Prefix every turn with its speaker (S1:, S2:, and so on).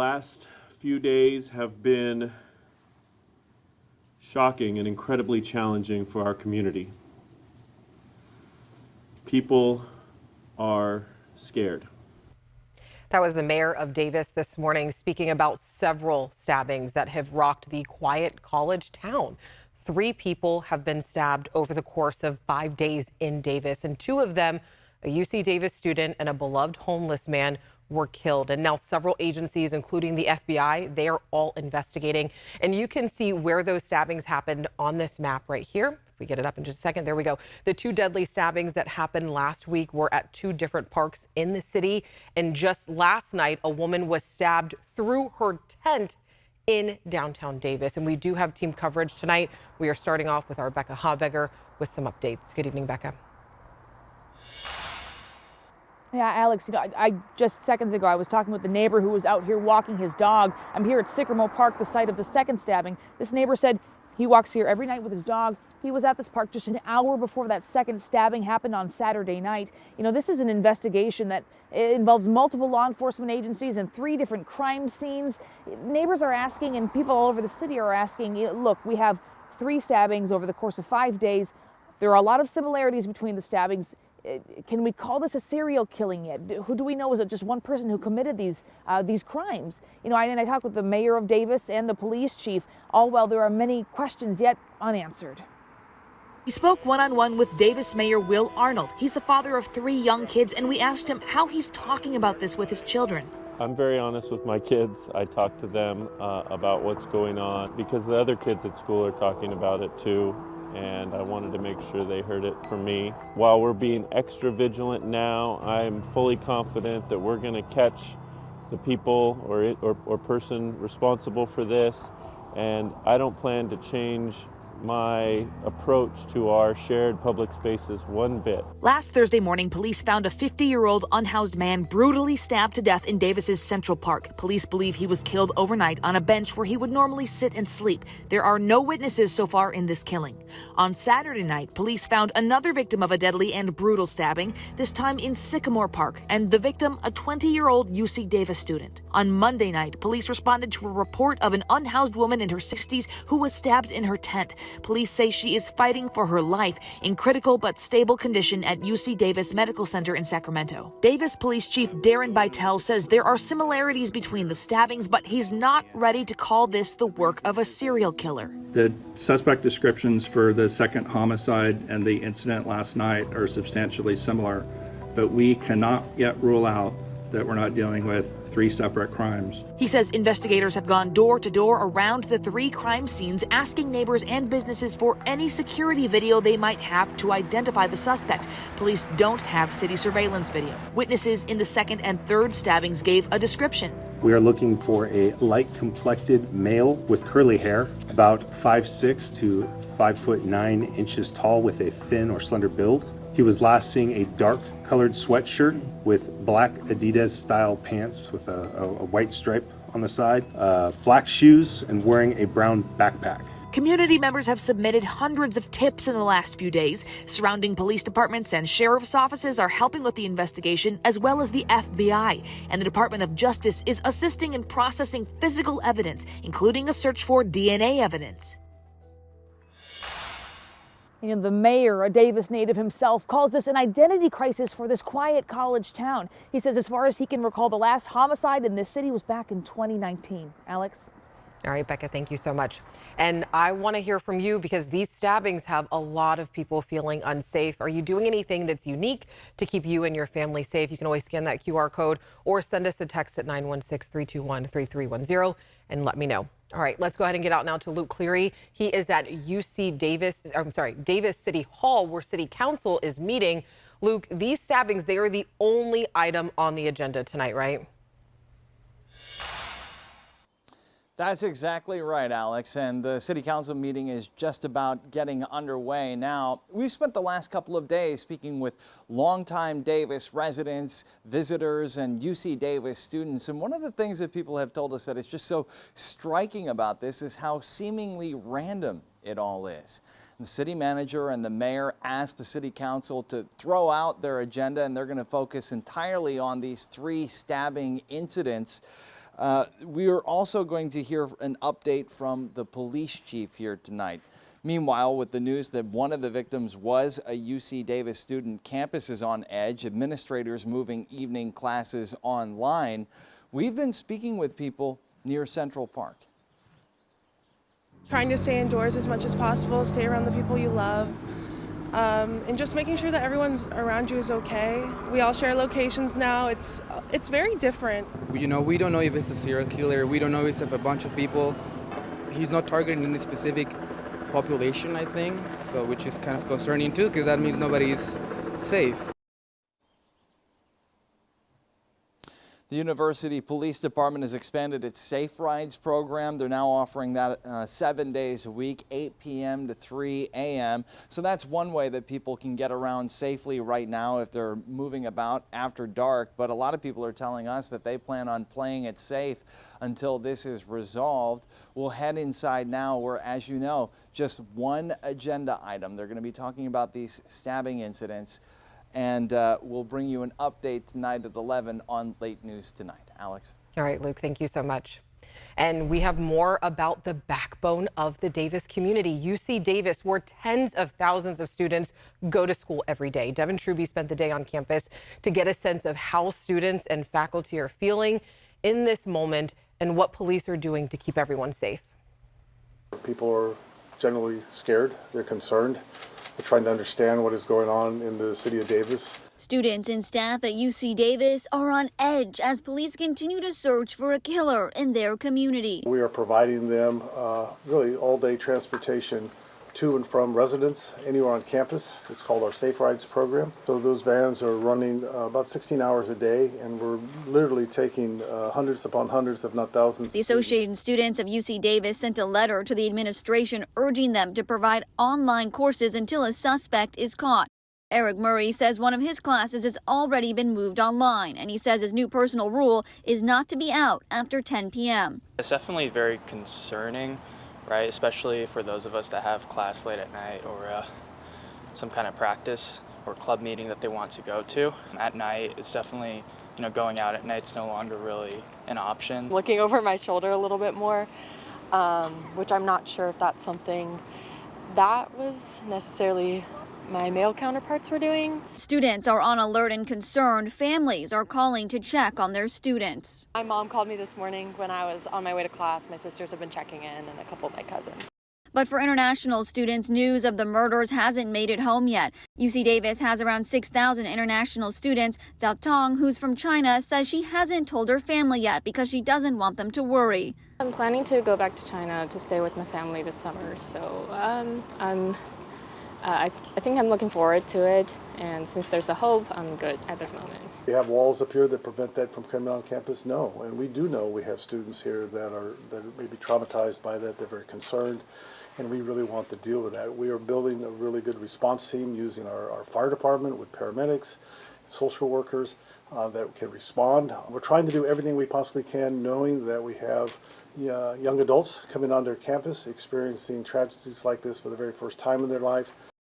S1: Last few days have been shocking and incredibly challenging for our community. People are scared.
S2: That was the mayor of Davis this morning speaking about several stabbings that have rocked the quiet college town. 3 people have been stabbed over the course of 5 days in Davis, and 2 of them, a UC Davis student and a beloved homeless man, were killed. And now several agencies, including the FBI, they are all investigating. And you can see where those stabbings happened on this map right here. If we get it up in just a second, there we go. The 2 deadly stabbings that happened last week were at 2 different parks in the city. And just last night, a woman was stabbed through her tent in downtown Davis. And we do have team coverage tonight. We are starting off with our Becca Habegger with some updates. Good evening, Becca.
S3: Yeah, Alex, I just seconds ago, I was talking with the neighbor who was out here walking his dog. I'm here at Sacramento Park, the site of the second stabbing. This neighbor said he walks here every night with his dog. He was at this park just an hour before that second stabbing happened on Saturday night. This is an investigation that involves multiple law enforcement agencies and 3 different crime scenes. Neighbors are asking, and people all over the city are asking, look, we have 3 stabbings over the course of 5 days. There are a lot of similarities between the stabbings. Can we call this a serial killing yet? Who do we know? Is it just one person who committed these crimes? I talked with the mayor of Davis and the police chief, all while there are many questions yet unanswered.
S4: We spoke one-on-one with Davis Mayor Will Arnold. He's the father of 3 young kids, and we asked him how he's talking about this with his children.
S1: I'm very honest with my kids. I talk to them about what's going on because the other kids at school are talking about it too. And I wanted to make sure they heard it from me. While we're being extra vigilant now, I'm fully confident that we're going to catch the people or person responsible for this, and I don't plan to change my approach to our shared public spaces one bit.
S4: Last Thursday morning, police found a 50-year-old unhoused man brutally stabbed to death in Davis's Central Park. Police believe he was killed overnight on a bench where he would normally sit and sleep. There are no witnesses so far in this killing. On Saturday night, police found another victim of a deadly and brutal stabbing, this time in Sycamore Park, and the victim, a 20-year-old UC Davis student. On Monday night, police responded to a report of an unhoused woman in her 60s who was stabbed in her tent. Police say she is fighting for her life in critical but stable condition at UC Davis Medical Center in Sacramento. Davis Police Chief Darren Bytel says there are similarities between the stabbings, but he's not ready to call this the work of a serial killer.
S5: The suspect descriptions for the second homicide and the incident last night are substantially similar, but we cannot yet rule out that we're not dealing with 3 separate crimes.
S4: He says investigators have gone door to door around the 3 crime scenes, asking neighbors and businesses for any security video they might have to identify the suspect. Police don't have city surveillance video. Witnesses in the second and third stabbings gave a description.
S6: We are looking for a light-complected male with curly hair, about 5'6" to 5'9" tall, with a thin or slender build. He was last seeing a dark-colored sweatshirt with black Adidas-style pants with a white stripe on the side, black shoes, and wearing a brown backpack.
S4: Community members have submitted hundreds of tips in the last few days. Surrounding police departments and sheriff's offices are helping with the investigation, as well as the FBI. And the Department of Justice is assisting in processing physical evidence, including a search for DNA evidence.
S3: The mayor, a Davis native himself, calls this an identity crisis for this quiet college town. He says as far as he can recall, the last homicide in this city was back in 2019. Alex?
S2: All right, Becca, thank you so much. And I want to hear from you because these stabbings have a lot of people feeling unsafe. Are you doing anything that's unique to keep you and your family safe? You can always scan that QR code or send us a text at 916-321-3310 and let me know. All right, let's go ahead and get out now to Luke Cleary. He is at Davis City Hall, where City Council is meeting. Luke, these stabbings, they are the only item on the agenda tonight, right?
S7: That's exactly right, Alex, and the City Council meeting is just about getting underway now. We've spent the last couple of days speaking with longtime Davis residents, visitors, and UC Davis students, and one of the things that people have told us that is just so striking about this is how seemingly random it all is. The city manager and the mayor asked the City Council to throw out their agenda, and they're going to focus entirely on these 3 stabbing incidents. We are also going to hear an update from the police chief here tonight. Meanwhile, with the news that one of the victims was a UC Davis student, campus is on edge, administrators moving evening classes online. We've been speaking with people near Central Park.
S8: Trying to stay indoors as much as possible, stay around the people you love, and just making sure that everyone's around you is okay. We all share locations now. It's very different.
S9: You know, we don't know if it's a serial killer. We don't know if it's a bunch of people. He's not targeting any specific population, I think, so which is kind of concerning too, because that means nobody's safe.
S7: The University Police Department has expanded its Safe Rides program. They're now offering that 7 days a week, 8 p.m. to 3 a.m. So that's one way that people can get around safely right now if they're moving about after dark. But a lot of people are telling us that they plan on playing it safe until this is resolved. We'll head inside now where, as you know, just one agenda item. They're going to be talking about these stabbing incidents. And we'll bring you an update tonight at 11 on Late News Tonight. Alex.
S2: All right, Luke, thank you so much. And we have more about the backbone of the Davis community, UC Davis, where tens of thousands of students go to school every day. Devin Truby spent the day on campus to get a sense of how students and faculty are feeling in this moment and what police are doing to keep everyone safe.
S10: People are generally scared. They're concerned. They're trying to understand what is going on in the city of Davis.
S11: Students and staff at UC Davis are on edge as police continue to search for a killer in their community. We
S10: are providing them really all-day transportation to and from residents anywhere on campus. It's called our Safe Rides program. So those vans are running about 16 hours a day, and we're literally taking hundreds upon hundreds, if not thousands.
S11: The Associated Students of UC Davis sent a letter to the administration urging them to provide online courses until a suspect is caught. Eric Murray says one of his classes has already been moved online, and he says his new personal rule is not to be out after 10 p.m.
S12: It's definitely very concerning, right? Especially for those of us that have class late at night or some kind of practice or club meeting that they want to go to. At night, it's definitely, going out at night's no longer really an option.
S13: Looking over my shoulder a little bit more, which I'm not sure if that's something that was necessarily my male counterparts were doing.
S11: Students are on alert and concerned. Families are calling to check on their students.
S13: My mom called me this morning when I was on my way to class. My sisters have been checking in and a couple of my cousins.
S11: But for international students, news of the murders hasn't made it home yet. UC Davis has around 6,000 international students. Zhao Tong, who's from China, says she hasn't told her family yet because she doesn't want them to worry.
S14: I'm planning to go back to China to stay with my family this summer, so I think I'm looking forward to it, and since there's a hope, I'm good at this moment.
S10: We have walls up here that prevent that from coming on campus? No, and we do know we have students here that are maybe traumatized by that. They're very concerned, and we really want to deal with that. We are building a really good response team using our fire department with paramedics, social workers that can respond. We're trying to do everything we possibly can, knowing that we have young adults coming onto campus experiencing tragedies like this for the very first time in their life.